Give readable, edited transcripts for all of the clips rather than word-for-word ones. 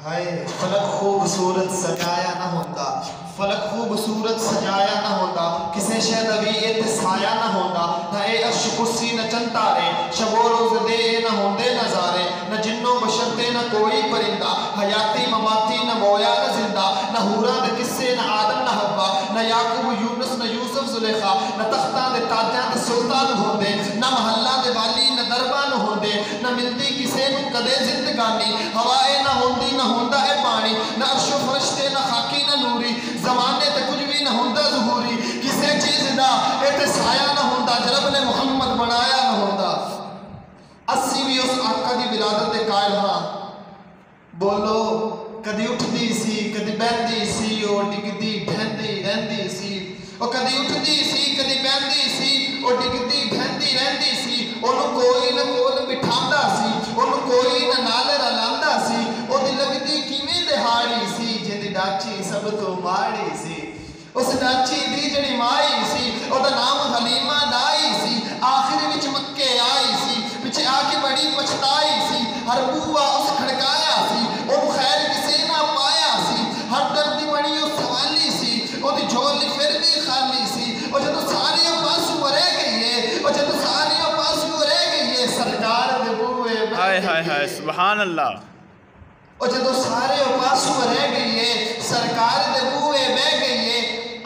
ہائے فلک خوبصورت سجایا نہ ہوتا، فلک خوبصورت سجایا نہ ہوتا، کسے شہ نبی اتسایا نہ ہوتا، نہ اے عرش کرسی نہ چند تارے، شب و روز دے نہ ہوندے نظارے، نہ جنوں بشر تے نہ کوئی پرندہ، حیاتی مماتی نہ مویا نہ زندہ، نہ حوراں دے قصے نہ آدم نہ حوا، نہ یعقوب یونس نہ یوسف زلیخا، نہ تختاں دے تاجاں دے سلطان ہوندے، نہ محلہ دے والی نہ دربان ہوندے، نہ ملتی کسے نو کدے زندگانی، ہوائے نہ ہوندی نہ ہوندا اے پانی، نہ عرش و فرشتے نہ خاکی نہ نوری، زمانے تے کچھ بھی نہ ہوندا ظہوری، کسے چیز دا اتسایا نہ ہوندا، جرب نے محمد بنایا نہ ہوندا۔ اسی بھی اس آقا دی ولادت دے قائل ہاں، بولو کدی اٹھدی سی کدی بہندی سی، او ڈگدی بہندی رہندی سی، او کدی اٹھدی سی کدی بہندی سی، او ڈگدی بہندی رہندی سی، اونوں کوئی نہ کول بٹھاندا سی، اونوں کوئی نہ نال رلاندا سی، او دی لگدی کیویں دہاڑی سی جدی ڈاچی سب تو ماڑی سی، اس ڈاچی دی جڑی مائی سی او دا نام حلیمہ دائی سی، آخر وچ مکے آئی سی، پچھے آ کے بڑی پچھتائی سی، ہر بوا اس کھڑکایا سی، او خیر کسے نہ پایا سی، ہر درد بڑی او سوالی سی، او دی جھولی پھر بھی خالی سی، او جدو ساری پاسو رہ گئی ہے، او جدو ساری پاسو رہ گئی ہے، سرکار دے بوئے ہائے ہائے ہائے سبحان اللہ، او جدو سارے پاسو رہ گئی ہے، سرکار دے بوئے بہ گئی ہے،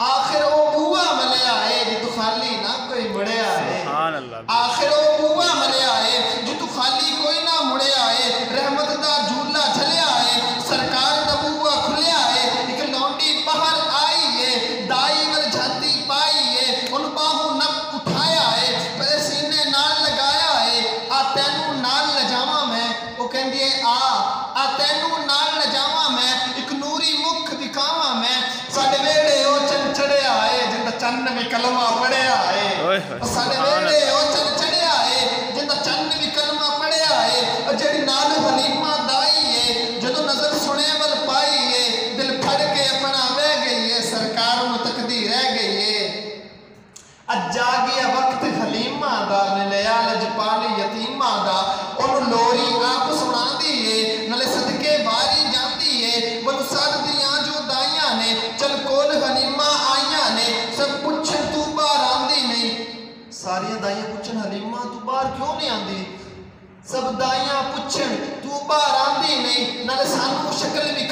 آخر او بوا ملیا ہے جتو خالی نہ کوئی مڑیا ہے، سبحان اللہ، آخر او بوا ملیا ہے جتو خالی کوئی نہ مڑیا ہے، رحمت دا جھولا جھلیا ہے، سرکار دا بوا کھلیا ہے، ایک لونڈی باہر آئی ہے، دائی ور جھاتی پائی ہے، ان باہوں نب اٹھایا ہے، پہلے سینے نال لگایا ہے، آ تینوں نال لجاواں میں، وہ کہندی ہے آ تینوں نال لجاواں میں، ایک نوری مکھ دکھاواں میں، ساڑے ویڑے او چن چڑیا ہے جندہ چن میں کلمہ پڑھیا ہے، ساڑے ویڑے او چن چڑیا ہے جندہ چن میں کلمہ پڑھیا ہے، اور جڑی نال حلیمہ دائی ہے جدو نظر سنے ول پائی ہے، دل پھڑ کے اپنا بہ گئی ہے، سرکار متقدی رہ گئی ہے، اج جا گیا وقت حلیمہ دا، نلیا لجپال یتیمہ دا، انہوں لوری آپ سنا دیئے، نلے صدقے باری جاندی ہے، بلو سار دیاں جو دائیاں نے، چل کول حلیمہ آئیاں نے، سب پچھن تو بار آندی نہیں، ساریاں دائیاں پچھن حلیمہ تو بار کیوں نہیں آندی؟ سب دائیاں پچھن تو بار آندی نہیں، نلے سانو شکل بھی